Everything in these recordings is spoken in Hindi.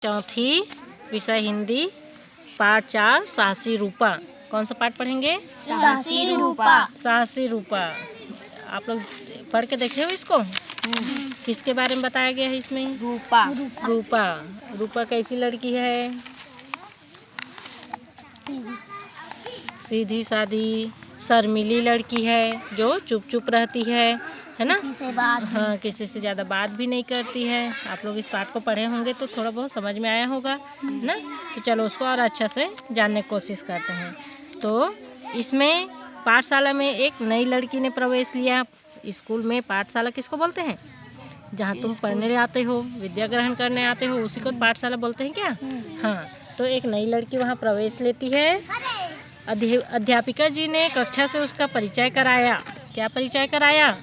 चौथी विषय हिंदी पाठ 4 साहसी रूपा। कौन सा पाठ पढ़ेंगे? साहसी रूपा। साहसी रूपा। आप लोग पढ़ के देखे हो इसको? किसके बारे में बताया गया है इसमें? रूपा। रूपा। रूपा कैसी लड़की है? सीधी सादी शर्मीली लड़की है जो चुप चुप रहती है ना? हाँ, किसी से ज़्यादा बात भी नहीं करती है। आप लोग इस पाठ को पढ़े होंगे तो थोड़ा बहुत समझ में आया होगा ना? तो चलो उसको और अच्छा से जानने की कोशिश करते हैं। तो इसमें पाठशाला में एक नई लड़की ने प्रवेश लिया। स्कूल में पाठशाला किसको बोलते हैं? जहाँ तुम पढ़ने आते हो, विद्या ग्रहण करने आते हो, उसी को पाठशाला बोलते हैं क्या? हाँ, तो एक नई लड़की वहाँ प्रवेश लेती है। अध्यापिका जी ने कक्षा से उसका परिचय कराया। क्या परिचय कराया?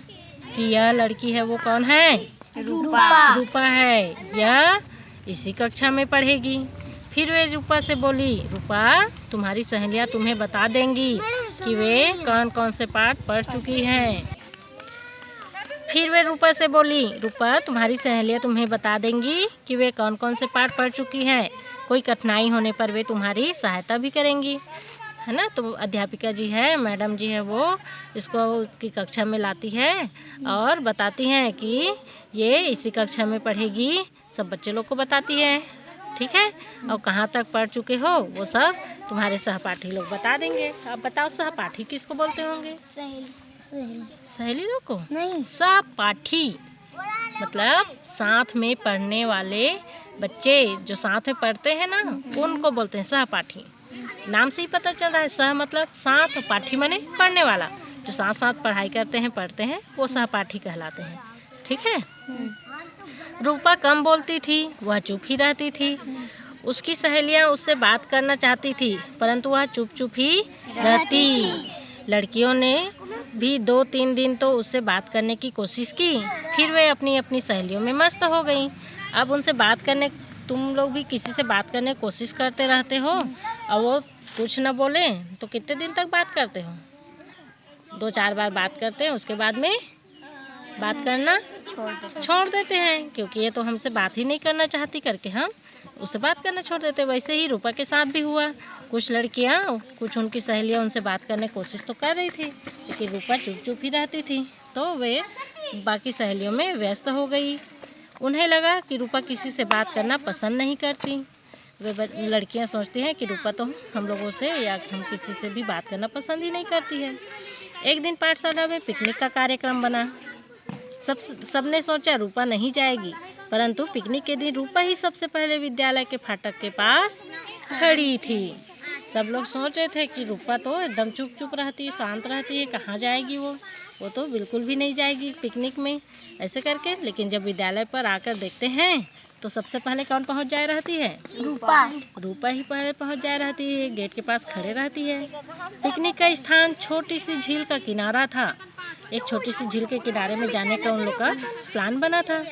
कि यह लड़की है वो कौन है? रूपा। रूपा है, यह इसी कक्षा में पढ़ेगी। फिर वे रूपा से बोली, रूपा तुम्हारी सहेलियाँ तुम्हें बता देंगी कि वे कौन कौन से पाठ पढ़ चुकी हैं। फिर वे रूपा से बोली, रूपा तुम्हारी सहेलियाँ तुम्हें बता देंगी कि वे कौन कौन से पाठ पढ़ चुकी हैं। कोई कठिनाई होने पर वे तुम्हारी सहायता भी करेंगी, है ना? तो अध्यापिका जी है, मैडम जी है, वो इसको उसकी कक्षा में लाती है और बताती हैं कि ये इसी कक्षा में पढ़ेगी। सब बच्चे लोग को बताती है, ठीक है? और कहाँ तक पढ़ चुके हो वो सब तुम्हारे सहपाठी लोग बता देंगे। आप बताओ सहपाठी किसको बोलते होंगे? सहेली लोग को नहीं, सहपाठी मतलब साथ में पढ़ने वाले बच्चे जो साथ में पढ़ते हैं ना, उनको बोलते हैं सहपाठी। नाम से ही पता चल रहा है, सह मतलब साथ, पाठी माने पढ़ने वाला। जो साथ साथ पढ़ाई करते हैं, पढ़ते हैं, वो सहपाठी कहलाते हैं, ठीक है? रूपा कम बोलती थी, वह चुप ही रहती थी। उसकी सहेलियां उससे बात करना चाहती थी, परंतु वह चुप चुप ही रहती। लड़कियों ने भी 2-3 दिन तो उससे बात करने की कोशिश की, फिर वे अपनी अपनी सहेलियों में मस्त हो गई। अब उनसे बात करने, तुम लोग भी किसी से बात करने की कोशिश करते रहते हो और वो कुछ न बोले तो कितने दिन तक बात करते हो? 2-4 बार बात करते हैं, उसके बाद में बात करना छोड़ देते हैं, क्योंकि ये तो हमसे बात ही नहीं करना चाहती करके हम उससे बात करना छोड़ देते। वैसे ही रूपा के साथ भी हुआ। कुछ लड़कियां, कुछ उनकी सहेलियां उनसे बात करने की कोशिश तो कर रही थी, लेकिन रूपा चुप चुप ही रहती थी, तो वे बाकी सहेलियों में व्यस्त हो गई। उन्हें लगा कि रूपा किसी से बात करना पसंद नहीं करती। वे लड़कियां सोचती हैं कि रूपा तो हम लोगों से या हम किसी से भी बात करना पसंद ही नहीं करती है। एक दिन पाठशाला में पिकनिक का कार्यक्रम बना। सबने सोचा रूपा नहीं जाएगी, परंतु पिकनिक के दिन रूपा ही सबसे पहले विद्यालय के फाटक के पास खड़ी थी। सब लोग सोच रहे थे कि रूपा तो एकदम चुप चुप रहती, शांत रहती है, कहाँ जाएगी वो तो बिल्कुल भी नहीं जाएगी पिकनिक में, ऐसे करके। लेकिन जब विद्यालय पर आकर देखते हैं तो सबसे पहले कौन पहुंच जाए रहती है? रूपा ही पहले पहुंच जाए रहती है, गेट के पास खड़े रहती है। पिकनिक का स्थान छोटी सी झील का किनारा था। एक छोटी सी झील के किनारे में जाने का उन लोग का प्लान बना था।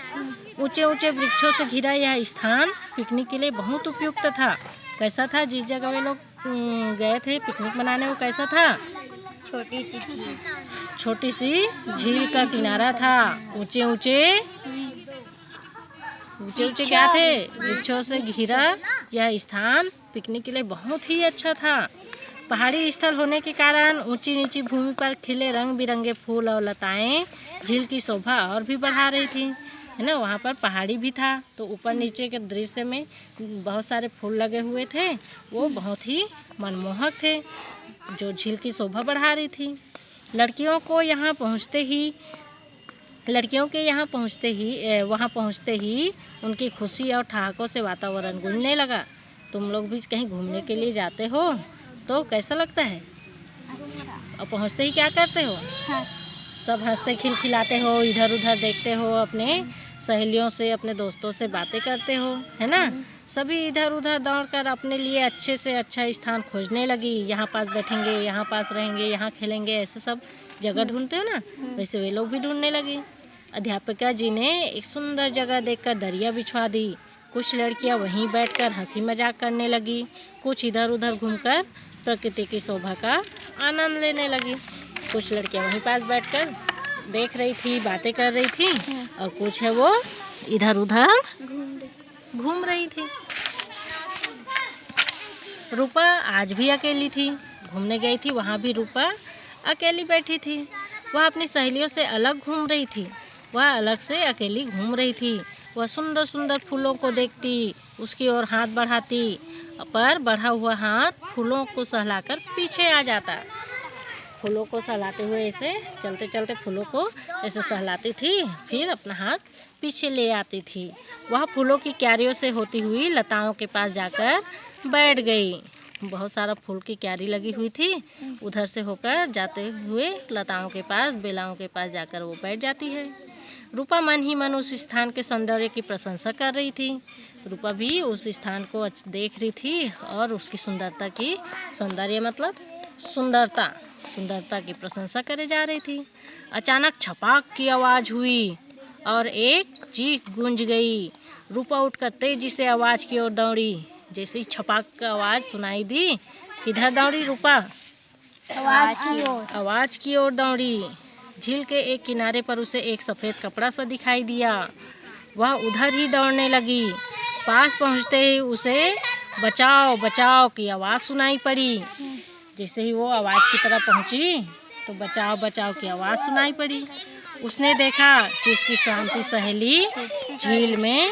ऊंचे ऊंचे वृक्षों से घिरा यह स्थान पिकनिक के लिए बहुत उपयुक्त था। कैसा था? जिस जगह वे लोग गए थे पिकनिक मनाने, वो कैसा था? छोटी सी झील का किनारा था। ऊंचे ऊंचे क्या थे? वृक्षों से घिरा यह स्थान पिकनिक के लिए बहुत ही अच्छा था। पहाड़ी स्थल होने के कारण ऊंची नीची भूमि पर खिले रंग बिरंगे फूल और लताएं झील की शोभा और भी बढ़ा रही थी, है ना? वहाँ पर पहाड़ी भी था, तो ऊपर नीचे के दृश्य में बहुत सारे फूल लगे हुए थे, वो बहुत ही मनमोहक थे, जो झील की शोभा बढ़ा रही थी। लड़कियों के यहाँ पहुँचते ही उनकी खुशी और ठहाकों से वातावरण गूंजने लगा। तुम लोग भी कहीं घूमने के लिए जाते हो तो कैसा लगता है? और पहुँचते ही क्या करते हो? सब हंसते खिलखिलाते हो, इधर उधर देखते हो, अपने सहेलियों से, अपने दोस्तों से बातें करते हो, है ना? सभी इधर उधर दौड़कर अपने लिए अच्छे से अच्छा स्थान खोजने लगी। यहाँ पास बैठेंगे, यहाँ पास रहेंगे, यहाँ खेलेंगे, ऐसे सब जगह ढूंढते हो ना, वैसे वे लोग भी ढूंढने लगी। अध्यापिका जी ने एक सुंदर जगह देखकर दरिया बिछवा दी। कुछ लड़कियाँ वहीं बैठकर हंसी मजाक करने लगी, कुछ इधर उधर घूमकर प्रकृति की शोभा का आनंद लेने लगी। कुछ लड़कियाँ वहीं पास बैठकर देख रही थी, बातें कर रही थी, और कुछ है वो इधर उधर घूम रही थी। रूपा आज भी अकेली थी। घूमने गई थी, वहाँ भी रूपा अकेली बैठी थी। वह अपनी सहेलियों से अलग घूम रही थी। वह अलग से अकेली घूम रही थी। वह सुंदर सुंदर फूलों को देखती, उसकी ओर हाथ बढ़ाती, पर बढ़ा हुआ हाथ फूलों को सहलाकर पीछे आ जाता। फूलों को सहलाते हुए ऐसे चलते चलते फूलों को ऐसे सहलाती थी, फिर अपना हाथ पीछे ले आती थी। वह फूलों की क्यारियों से होती हुई लताओं के पास जाकर बैठ गई। बहुत सारा फूल की क्यारी लगी हुई थी। उधर से होकर जाते हुए लताओं के पास, बेलाओं के पास जाकर वो बैठ जाती है। रूपा मन ही मन उस स्थान के सौंदर्य की प्रशंसा कर रही थी। रूपा भी उस स्थान को देख रही थी और उसकी सुंदरता की, सौंदर्य मतलब सुंदरता की प्रशंसा करे जा रही थी। अचानक छपाक की आवाज़ हुई और एक चीख गूंज गई। रूपा उठकर तेजी से आवाज़ की ओर दौड़ी। जैसे ही छपाक की आवाज़ सुनाई दी, किधर दौड़ी रूपा? आवाज़ की ओर दौड़ी। झील के एक किनारे पर उसे एक सफ़ेद कपड़ा सा दिखाई दिया। वह उधर ही दौड़ने लगी। पास पहुंचते ही उसे बचाओ बचाओ की आवाज़ सुनाई पड़ी। जैसे ही वो आवाज़ की तरफ पहुंची तो बचाओ बचाओ की आवाज़ सुनाई पड़ी। उसने देखा कि उसकी शांति सहेली झील में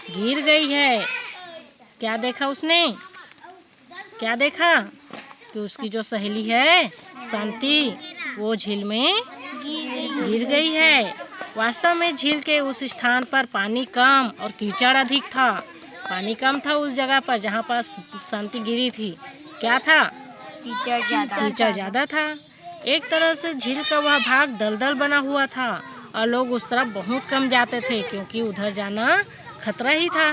गिर गई है। क्या देखा उसने? क्या देखा? कि उसकी जो सहेली है शांति, वो झील में गिर गई है। वास्तव में झील के उस स्थान पर पानी कम और कीचड़ अधिक था। पानी कम था उस जगह पर जहाँ पर शांति गिरी थी। क्या था? कीचड़ ज़्यादा था। एक तरह से झील का वह भाग दलदल बना हुआ था और लोग उस तरफ बहुत कम जाते थे, क्योंकि उधर जाना खतरा ही था।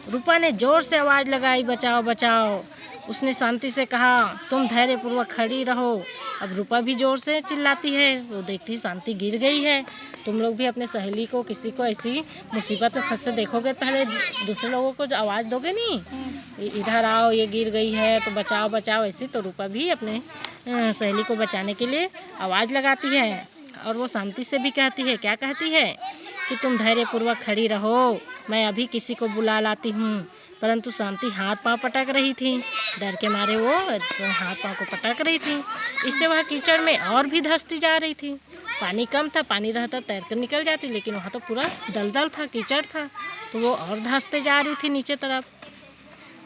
रूपा ने जोर से आवाज़ लगाई, बचाओ बचाओ। उसने शांति से कहा, तुम धैर्यपूर्वक खड़ी रहो। अब रूपा भी जोर से चिल्लाती है। वो देखती शांति गिर गई है। तुम लोग भी अपने सहेली को, किसी को ऐसी मुसीबत में फंसे देखोगे, पहले दूसरे लोगों को आवाज़ दोगे नहीं, इधर आओ ये गिर गई है तो बचाओ बचाओ। ऐसी तो रूपा भी अपने सहेली को बचाने के लिए आवाज़ लगाती है। और वो शांति से भी कहती है, क्या कहती है? कि तुम धैर्यपूर्वक खड़ी रहो, मैं अभी किसी को बुला लाती हूँ। परंतु शांति हाथ पांव पटक रही थी। डर के मारे वो हाथ पांव को पटक रही थी। इससे वह कीचड़ में और भी धंसती जा रही थी। पानी कम था, पानी रहता तैर कर निकल जाती, लेकिन वहाँ तो पूरा दलदल था, कीचड़ था, तो वो और धंसते जा रही थी नीचे तरफ।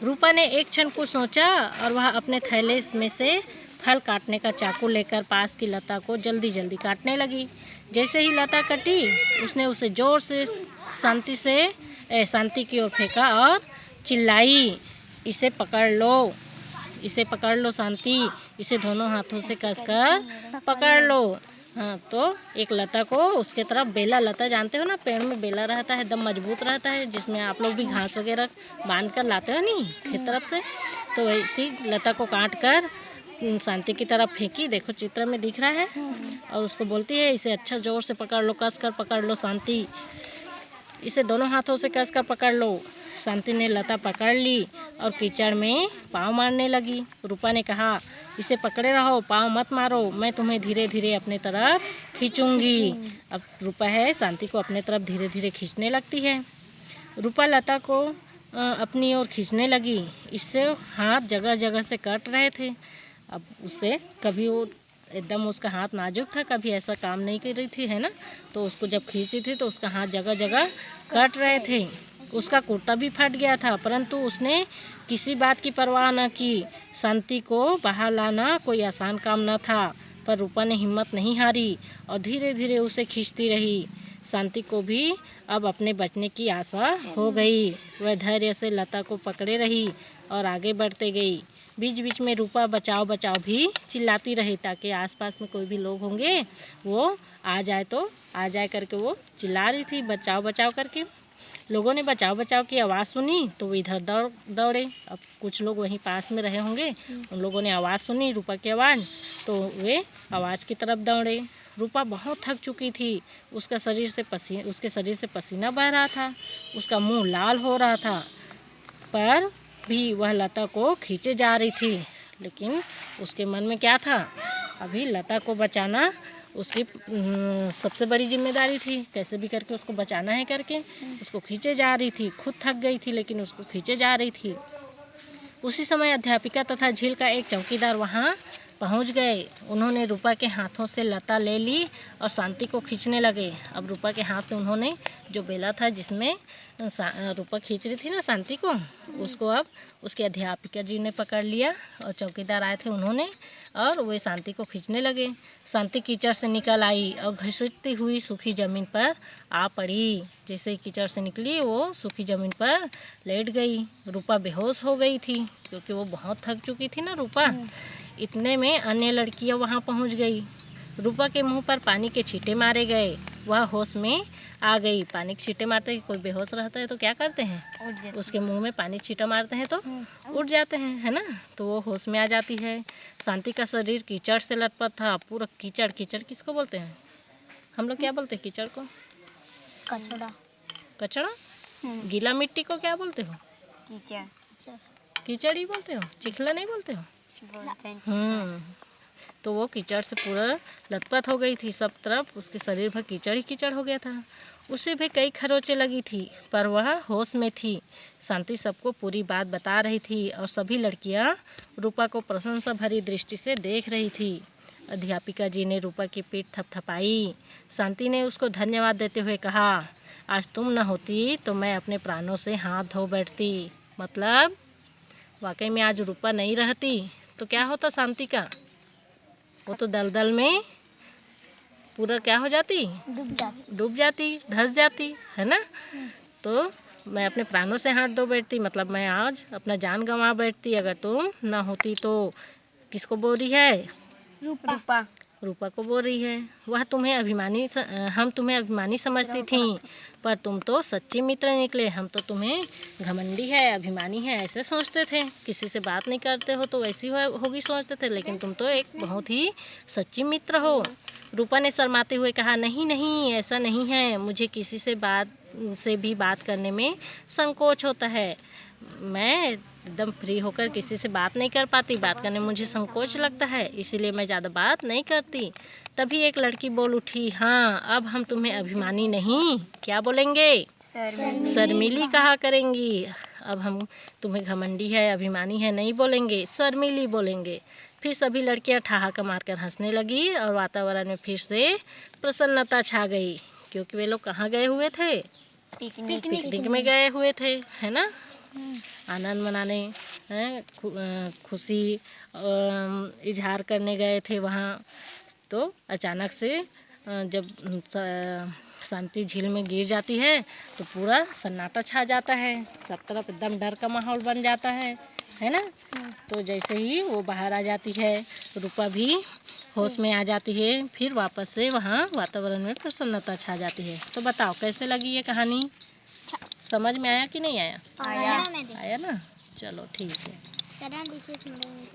रूपा ने एक क्षण को सोचा और वह अपने थैले में से फल काटने का चाकू लेकर पास की लता को जल्दी जल्दी काटने लगी। जैसे ही लता कटी, उसने उसे जोर से शांति की ओर फेंका और चिल्लाई, इसे पकड़ लो, इसे पकड़ लो शांति, इसे दोनों हाथों से कसकर पकड़ लो। हाँ, तो एक लता को उसके तरफ, बेला लता जानते हो ना, पेड़ में बेला रहता है, एकदम मजबूत रहता है, जिसमें आप लोग भी घास वगैरह बांध कर लाते हो नहीं खेत तरफ से, तो वैसी लता को काट कर शांति की तरफ फेंकी। देखो चित्र में दिख रहा है। और उसको बोलती है, इसे अच्छा जोर से पकड़ लो, कस कर पकड़ लो शांति, इसे दोनों हाथों से कस कर पकड़ लो। शांति ने लता पकड़ ली और कीचड़ में पाँव मारने लगी। रूपा ने कहा, इसे पकड़े रहो, पाँव मत मारो, मैं तुम्हें धीरे धीरे अपने तरफ खींचूंगी। अब रूपा है शांति को अपने तरफ धीरे धीरे खींचने लगती है। रूपा लता को अपनी ओर खींचने लगी। इससे हाथ जगह जगह से कट रहे थे। अब उससे कभी वो एकदम, उसका हाथ नाजुक था, कभी ऐसा काम नहीं कर रही थी, है ना, तो उसको जब खींची थी तो उसका हाथ जगह जगह कट रहे थे। उसका कुर्ता भी फट गया था, परंतु उसने किसी बात की परवाह न की। शांति को बाहर लाना कोई आसान काम न था, पर रूपा ने हिम्मत नहीं हारी और धीरे धीरे उसे खींचती रही। शांति को भी अब अपने बचने की आशा हो गई। वह धैर्य से लता को पकड़े रही और आगे बढ़ते गई। बीच बीच में रूपा बचाओ बचाओ भी चिल्लाती रही, ताकि आसपास में कोई भी लोग होंगे वो आ जाए करके वो चिल्ला रही थी, बचाओ बचाओ करके। लोगों ने बचाओ बचाओ की आवाज़ सुनी तो वो इधर दौड़े। अब कुछ लोग वहीं पास में रहे होंगे, उन लोगों ने आवाज़ सुनी, रूपा की आवाज़, तो वे आवाज़ की तरफ दौड़े। रूपा बहुत थक चुकी थी। उसके शरीर से पसीना बह रहा था, उसका मुंह लाल हो रहा था, पर भी वह लता को खींचे जा रही थी। लेकिन उसके मन में क्या था? अभी लता को बचाना उसकी सबसे बड़ी जिम्मेदारी थी। कैसे भी करके उसको बचाना है करके उसको खींचे जा रही थी। खुद थक गई थी, लेकिन उसको खींचे जा रही थी। उसी समय अध्यापिका तथा झील का एक चौकीदार वहाँ पहुँच गए। उन्होंने रूपा के हाथों से लता ले ली और शांति को खींचने लगे। अब रूपा के हाथ से उन्होंने जो बेला था जिसमें रूपा खींच रही थी ना शांति को, उसको अब उसके अध्यापिका जी ने पकड़ लिया और चौकीदार आए थे उन्होंने, और वे शांति को खींचने लगे। शांति कीचड़ से निकल आई और घसीटती हुई सूखी ज़मीन पर आ पड़ी। जैसे ही कीचड़ से निकली वो सूखी ज़मीन पर लेट गई। रूपा बेहोश हो गई थी क्योंकि वो बहुत थक चुकी थी ना रूपा। इतने में अन्य लड़कियां वहां पहुंच गई। रूपा के मुंह पर पानी के छींटे मारे गए। वह होश में आ गई। पानी के छींटे मारते ही कोई बेहोश रहता है तो क्या करते हैं, उसके मुंह में पानी छींटा मारते हैं तो उठ जाते हैं, है ना। तो वो होश में आ जाती है। शांति का शरीर कीचड़ से लटपट था, पूरा कीचड़। कीचड़ किसको बोलते हैं हम लोग, क्या बोलते हैं कीचड़ को? कचड़ा। कचड़ा। गीला मिट्टी को क्या बोलते हो? कीचड़। कीचड़ ही बोलते हो, चिखला नहीं बोलते हो? तो वो कीचड़ से पूरा लथपथ हो गई थी। सब तरफ उसके शरीर भर कीचड़ ही कीचड़ हो गया था। उसे भी कई खरोंचें लगी थी पर वह होश में थी। शांति सबको पूरी बात बता रही थी और सभी लड़कियां रूपा को प्रशंसा भरी दृष्टि से देख रही थी। अध्यापिका जी ने रूपा की पीठ थपथपाई। शांति ने उसको धन्यवाद देते हुए कहा, आज तुम न होती तो मैं अपने प्राणों से हाथ धो बैठती। मतलब वाकई में आज रूपा नहीं रहती तो क्या होता शांति का? वो तो दलदल में पूरा क्या हो जाती? डूब जाती, धंस जाती, है ना। तो मैं अपने प्राणों से हाथ धो बैठती, मतलब मैं आज अपना जान गंवा बैठती अगर तुम ना होती तो। किसको बोल रही है? रूपा। रूपा को बोल रही है। वह तुम्हें हम तुम्हें अभिमानी समझती थी पर तुम तो सच्ची मित्र निकले। हम तो तुम्हें घमंडी है, अभिमानी है ऐसे सोचते थे। किसी से बात नहीं करते हो तो वैसी होगी सोचते थे, लेकिन तुम तो एक बहुत ही सच्ची मित्र हो। रूपा ने शर्माते हुए कहा, नहीं नहीं ऐसा नहीं है, मुझे किसी से भी बात करने में संकोच होता है। मैं एकदम फ्री होकर किसी से बात नहीं कर पाती, बात करने में मुझे संकोच लगता है, इसीलिए मैं ज़्यादा बात नहीं करती। तभी एक लड़की बोल उठी, हाँ अब हम तुम्हें अभिमानी नहीं क्या बोलेंगे, शर्मीली कहा करेंगी। अब हम तुम्हें घमंडी है, अभिमानी है नहीं बोलेंगे, शर्मीली बोलेंगे। फिर सभी लड़कियां ठहाका मारकर हंसने लगी और वातावरण में फिर से प्रसन्नता छा गई क्योंकि वे लोग कहाँ गए हुए थे? पिकनिक में गए हुए थे, है ना। आनंद मनाने, खुशी इजहार करने गए थे वहाँ। तो अचानक से जब शांति झील में गिर जाती है तो पूरा सन्नाटा छा जाता है, सब तरफ एकदम डर का माहौल बन जाता है ना। तो जैसे ही वो बाहर आ जाती है रूपा भी होश में आ जाती है, फिर वापस से वहाँ वातावरण में प्रसन्नता छा जाती है। तो बताओ कैसे लगी ये कहानी? समझ में आया कि नहीं आया? आया। आया ना। चलो ठीक है।